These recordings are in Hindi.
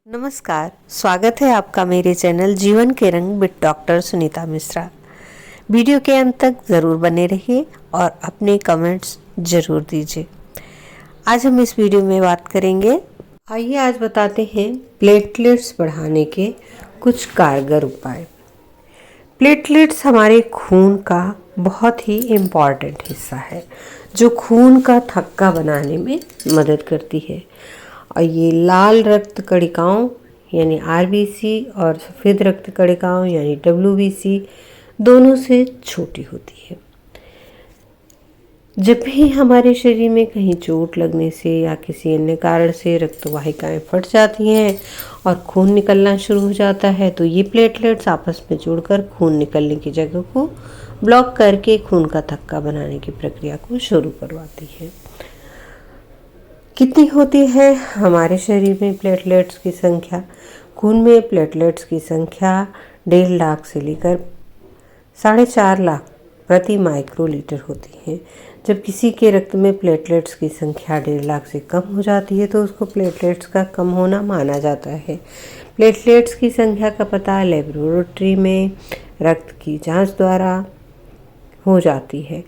नमस्कार, स्वागत है आपका मेरे चैनल जीवन के रंग with doctor Sunita Mishra. Video के अंत तक ज़रूर बने रहिए और अपने कमेंट्स ज़रूर दीजिए। आज हम इस वीडियो में बात करेंगे, आइए आज बताते हैं प्लेटलेट्स बढ़ाने के कुछ कारगर उपाय। प्लेटलेट्स हमारे खून का बहुत ही इम्पॉर्टेंट हिस्सा है जो खून का थक्का बनाने में मदद करती है। और ये लाल रक्त कणिकाओं यानी आरबीसी और सफ़ेद रक्त कणिकाओं यानी डब्ल्यूबीसी दोनों से छोटी होती है। जब भी हमारे शरीर में कहीं चोट लगने से या किसी अन्य कारण से रक्त वाहिकाएं फट जाती हैं और खून निकलना शुरू हो जाता है, तो ये प्लेटलेट्स आपस में जुड़कर खून निकलने की जगह को ब्लॉक करके खून का थक्का बनाने की प्रक्रिया को शुरू करवाती है। कितनी होती है हमारे शरीर में प्लेटलेट्स की संख्या? खून में प्लेटलेट्स की संख्या 1.5 लाख से लेकर 4.5 लाख प्रति माइक्रोलीटर होती है। जब किसी के रक्त में प्लेटलेट्स की संख्या 1.5 लाख से कम हो जाती है तो उसको प्लेटलेट्स का कम होना माना जाता है। प्लेटलेट्स की संख्या का पता लेबोरेटरी में रक्त की जांच द्वारा हो जाती है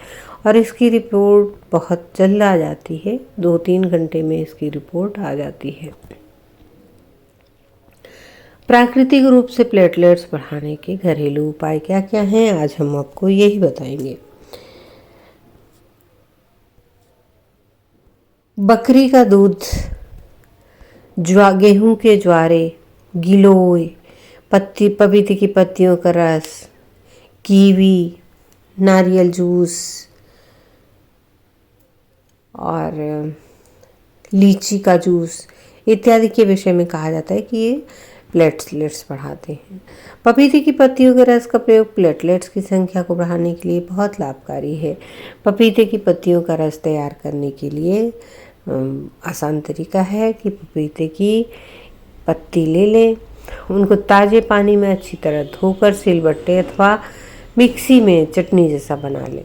और इसकी रिपोर्ट बहुत जल्द आ जाती है। 2-3 घंटे में इसकी रिपोर्ट आ जाती है। प्राकृतिक रूप से प्लेटलेट्स बढ़ाने के घरेलू उपाय क्या क्या हैं, आज हम आपको यही बताएंगे। बकरी का दूध, गेहूं के ज्वारे, गिलोय, पपीते की पत्तियों का रस, कीवी, नारियल जूस और लीची का जूस इत्यादि के विषय में कहा जाता है कि ये प्लेटलेट्स बढ़ाते हैं। पपीते की पत्तियों के रस का प्रयोग प्लेटलेट्स की संख्या को बढ़ाने के लिए बहुत लाभकारी है। पपीते की पत्तियों का रस तैयार करने के लिए आसान तरीका है कि पपीते की पत्ती ले लें, उनको ताज़े पानी में अच्छी तरह धोकर सिलबट्टे अथवा मिक्सी में चटनी जैसा बना लें।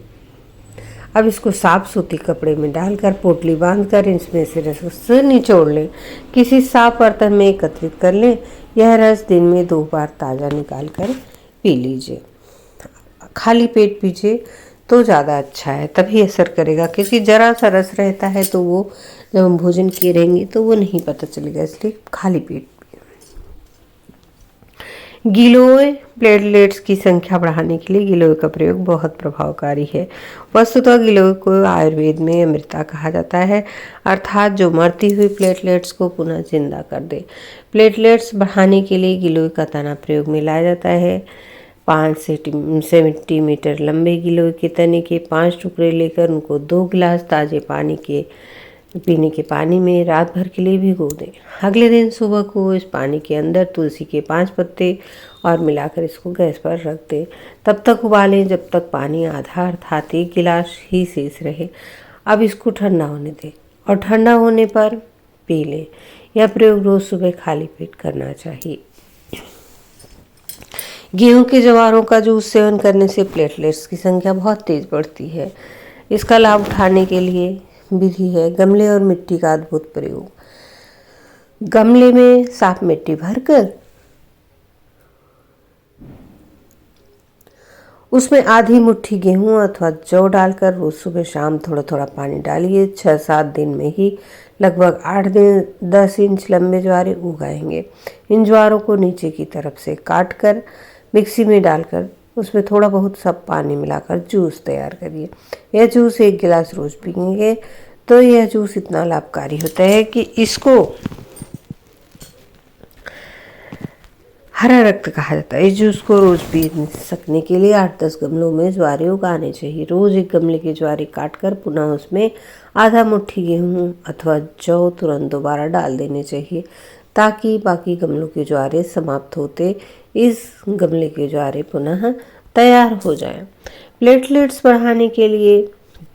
अब इसको साफ सूती कपड़े में डालकर पोटली बांधकर इसमें से रस निचोड़ लें। किसी साफ बर्तन में एकत्रित कर लें। यह रस दिन में 2 बार ताज़ा निकाल कर पी लीजिए। खाली पेट पीजिए तो ज़्यादा अच्छा है, तभी असर करेगा, क्योंकि ज़रा सा रस रहता है तो वो जब हम भोजन किए रहेंगे तो वो नहीं पता चलेगा, इसलिए खाली पेट। गिलोय, प्लेटलेट्स की संख्या बढ़ाने के लिए गिलोय का प्रयोग बहुत प्रभावकारी है। वस्तुतः गिलोय को आयुर्वेद में अमृता कहा जाता है, अर्थात जो मरती हुई प्लेटलेट्स को पुनः जिंदा कर दे। प्लेटलेट्स बढ़ाने के लिए गिलोय का तना प्रयोग में लाया जाता है। 5 सेंटीमीटर लंबे गिलोय के तने के 5 टुकड़े लेकर उनको 2 गिलास ताज़े पीने के पानी में रात भर के लिए भिगो दें। अगले दिन सुबह को इस पानी के अंदर तुलसी के 5 पत्ते और मिलाकर इसको गैस पर रख दें। तब तक उबालें जब तक पानी आधा अर्थात 1 गिलास ही शेष रहे। अब इसको ठंडा होने दें और ठंडा होने पर पी लें। यह प्रयोग रोज़ सुबह खाली पेट करना चाहिए। गेहूं के जवारों का जूस सेवन करने से प्लेटलेट्स की संख्या बहुत तेज बढ़ती है। इसका लाभ उठाने के लिए विधि है गमले और मिट्टी का अद्भुत प्रयोग। गमले में साफ मिट्टी भरकर उसमें आधी मुट्ठी गेहूं अथवा जौ डालकर रोज सुबह शाम थोड़ा थोड़ा पानी डालिए। 6-7 दिन में ही लगभग 8-10 इंच लंबे ज्वारे उग आएंगे। इन ज्वारों को नीचे की तरफ से काटकर मिक्सी में डालकर उसमें थोड़ा बहुत सब पानी मिलाकर जूस तैयार करिए। यह जूस 1 गिलास रोज पीएंगे तो यह जूस इतना लाभकारी होता है कि इसको हरा रक्त कहा जाता है। इस जूस को रोज पी सकने के लिए 8-10 गमलों में ज्वारे उगाने चाहिए। रोज 1 गमले के ज्वारे काटकर पुनः उसमें आधा मुट्ठी गेहूं अथवा जौ तुरंत दोबारा डाल देने चाहिए, ताकि बाकी गमलों के ज्वारे समाप्त होते इस गमले के ज्वारे पुनः तैयार हो जाएं। प्लेटलेट्स बढ़ाने के लिए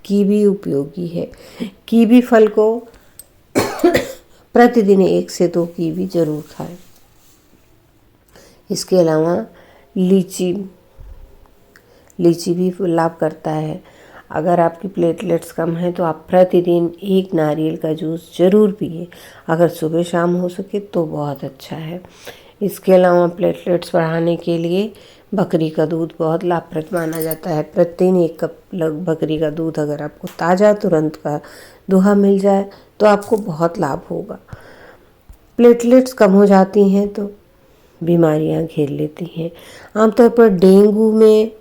कीवी उपयोगी है। कीवी फल को प्रतिदिन 1 से 2 कीवी जरूर खाएं। इसके अलावा लीची भी लाभ करता है। अगर आपकी प्लेटलेट्स कम हैं तो आप प्रतिदिन 1 नारियल का जूस ज़रूर पिए। अगर सुबह शाम हो सके तो बहुत अच्छा है। इसके अलावा प्लेटलेट्स बढ़ाने के लिए बकरी का दूध बहुत लाभप्रद माना जाता है। प्रतिदिन 1 कप बकरी का दूध अगर आपको ताज़ा तुरंत का दूहा मिल जाए तो आपको बहुत लाभ होगा। प्लेटलेट्स कम हो जाती हैं तो बीमारियां घेर लेती हैं। आमतौर पर डेंगू में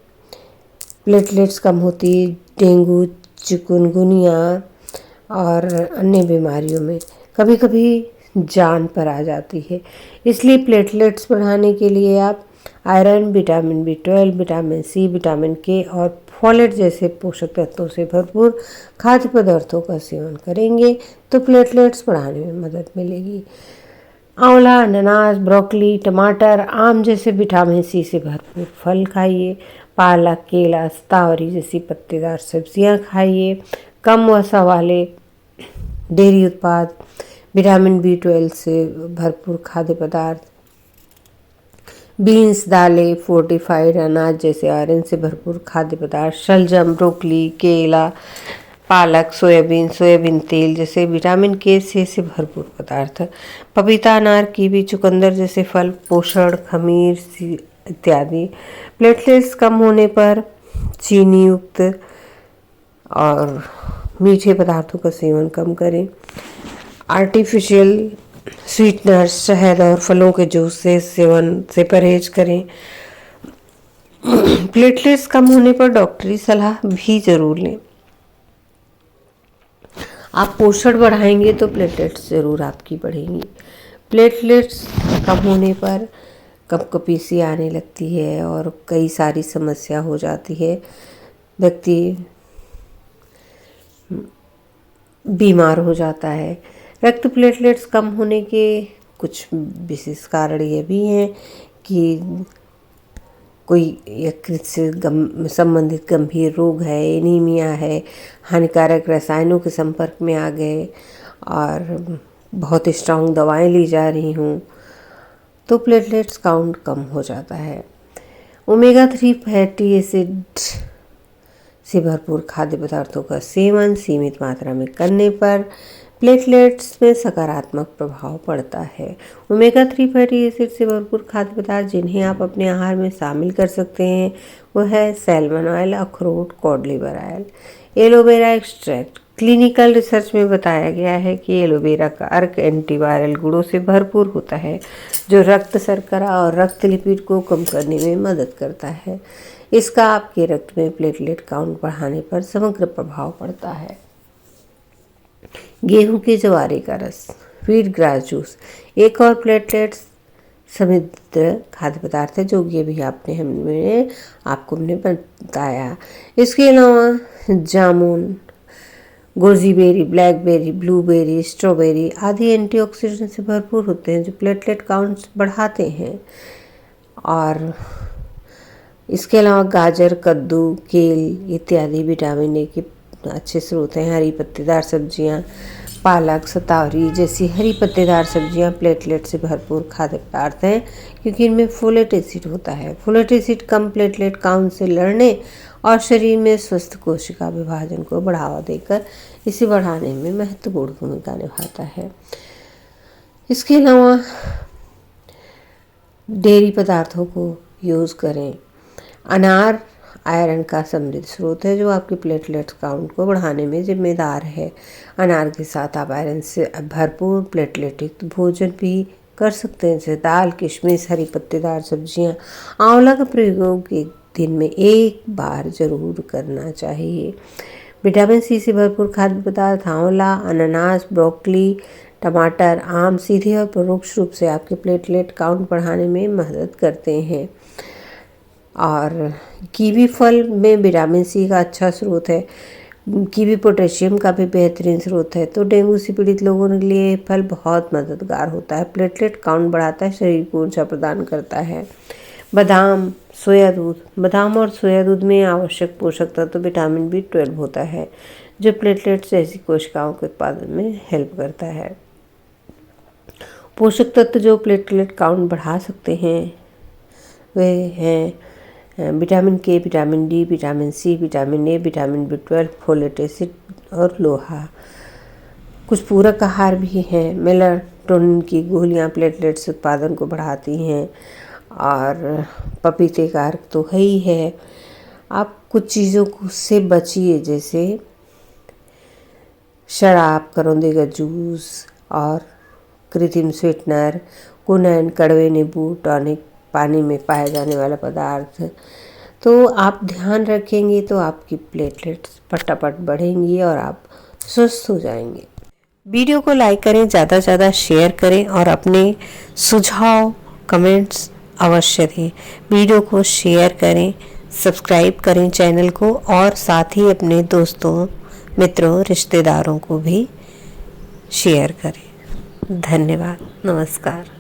प्लेटलेट्स कम होती, डेंगू, चिकुनगुनिया और अन्य बीमारियों में कभी कभी जान पर आ जाती है। इसलिए प्लेटलेट्स बढ़ाने के लिए आप iron, vitamin B12, vitamin C, vitamin K और फोलेट जैसे पोषक तत्वों से भरपूर खाद्य पदार्थों का सेवन करेंगे तो प्लेटलेट्स बढ़ाने में मदद मिलेगी। आंवला, अनानास, ब्रोकली, टमाटर, आम जैसे विटामिन C से भरपूर फल खाइए। पालक, केला, शतावरी जैसी पत्तेदार सब्जियां खाइए। कम वसा वाले डेयरी उत्पाद, विटामिन B12 से भरपूर खाद्य पदार्थ, बीन्स, दालें, फोर्टिफाइड अनाज जैसे आयरन से भरपूर खाद्य पदार्थ, शलजम, ब्रोकली, केला, पालक, सोयाबीन तेल जैसे विटामिन K से भरपूर पदार्थ, पपीता, अनार, कीवी, चुकंदर जैसे फल, पोषण, खमीर इत्यादि। प्लेटलेट्स कम होने पर चीनी युक्त और मीठे पदार्थों का सेवन कम करें। आर्टिफिशियल स्वीटनर, शहद और फलों के जूस से सेवन से परहेज करें। प्लेटलेट्स कम होने पर डॉक्टरी सलाह भी जरूर लें। आप पोषण बढ़ाएंगे तो प्लेटलेट्स ज़रूर आपकी बढ़ेंगी। प्लेटलेट्स कम होने पर कपकपी सी आने लगती है और कई सारी समस्या हो जाती है। व्यक्ति बीमार हो जाता है। रक्त प्लेटलेट्स कम होने के कुछ विशेष कारण ये भी हैं कि कोई यकृत से संबंधित गंभीर रोग है, एनीमिया है, हानिकारक रसायनों के संपर्क में आ गए और बहुत स्ट्रांग दवाएं ली जा रही हों तो प्लेटलेट्स काउंट कम हो जाता है। ओमेगा 3 फैटी एसिड से भरपूर खाद्य पदार्थों का सेवन सीमित मात्रा में करने पर प्लेटलेट्स में सकारात्मक प्रभाव पड़ता है। ओमेगा 3 फैटी एसिड से भरपूर खाद्य पदार्थ जिन्हें आप अपने आहार में शामिल कर सकते हैं वो है सैलमन ऑयल, अखरोट, cod liver oil, aloe vera extract. Clinical research में बताया गया है कि एलोवेरा का अर्क एंटीवायरल गुणों से भरपूर होता है जो रक्त शर्करा और रक्त लिपिड को कम करने में मदद करता है। इसका आपके रक्त में प्लेटलेट काउंट बढ़ाने पर समग्र प्रभाव पड़ता है। गेहूं के जवारे का रस, व्हीट ग्रास जूस एक और प्लेटलेट्स समृद्ध खाद्य पदार्थ है जो ये भी आपको हमने बताया। इसके अलावा जामुन, गोजीबेरी, ब्लैकबेरी, ब्लूबेरी, स्ट्रॉबेरी आदि एंटीऑक्सीडेंट से भरपूर होते हैं जो प्लेटलेट काउंट्स बढ़ाते हैं। और इसके अलावा गाजर, कद्दू, केल इत्यादि विटामिन A के अच्छे स्रोत हैं। हरी पत्तेदार सब्जियां, पालक, शतावरी जैसी हरी पत्तेदार सब्जियां प्लेटलेट से भरपूर खाद्य पदार्थ हैं क्योंकि इनमें फोलेट एसिड होता है। फोलेट एसिड कम प्लेटलेट काउंट से लड़ने और शरीर में स्वस्थ कोशिका विभाजन को बढ़ावा देकर इसे बढ़ाने में महत्वपूर्ण भूमिका निभाता है। इसके अलावा डेयरी पदार्थों को यूज़ करें। अनार आयरन का समृद्ध स्रोत है जो आपके प्लेटलेट्स काउंट को बढ़ाने में जिम्मेदार है। अनार के साथ आप आयरन से भरपूर प्लेटलेट युक्त भोजन भी कर सकते हैं जैसे दाल, किशमिश, हरी पत्तेदार सब्जियां। आंवला का प्रयोग एक दिन में 1 बार जरूर करना चाहिए। विटामिन C से भरपूर खाद्य पदार्थ आंवला, अनानास, ब्रोकली, टमाटर, आम सीधे और परोक्ष रूप से आपके प्लेटलेट काउंट बढ़ाने में मदद करते हैं। और कीवी फल में विटामिन C का अच्छा स्रोत है। कीवी पोटेशियम का भी बेहतरीन स्रोत है तो डेंगू से पीड़ित लोगों के लिए फल बहुत मददगार होता है। प्लेटलेट काउंट बढ़ाता है, शरीर को ऊर्जा प्रदान करता है। बादाम, सोया दूध, बादाम और सोया दूध में आवश्यक पोषक तत्व विटामिन B12 होता है जो प्लेटलेट्स जैसी कोशिकाओं के उत्पादन में हेल्प करता है। पोषक तत्व जो प्लेटलेट काउंट बढ़ा सकते हैं वे हैं vitamin K, vitamin D, vitamin C, vitamin A, vitamin B12, folate acid और लोहा। कुछ पूरक आहार भी हैं। मेलाटोनिन की गोलियां प्लेटलेट्स उत्पादन को बढ़ाती हैं और पपीते का अर्क तो है ही है। आप कुछ चीज़ों से बचिए, जैसे शराब, करौंदे का जूस और कृत्रिम स्वीटनर, कुनैन, कड़वे नींबू, टॉनिक, पानी में पाया जाने वाला पदार्थ। तो आप ध्यान रखेंगे तो आपकी प्लेटलेट्स फटाफट बढ़ेंगी और आप स्वस्थ हो जाएंगे। वीडियो को लाइक करें, ज़्यादा से ज़्यादा शेयर करें और अपने सुझाव कमेंट्स अवश्य दें। वीडियो को शेयर करें, सब्सक्राइब करें चैनल को और साथ ही अपने दोस्तों, मित्रों, रिश्तेदारों को भी शेयर करें। धन्यवाद। नमस्कार।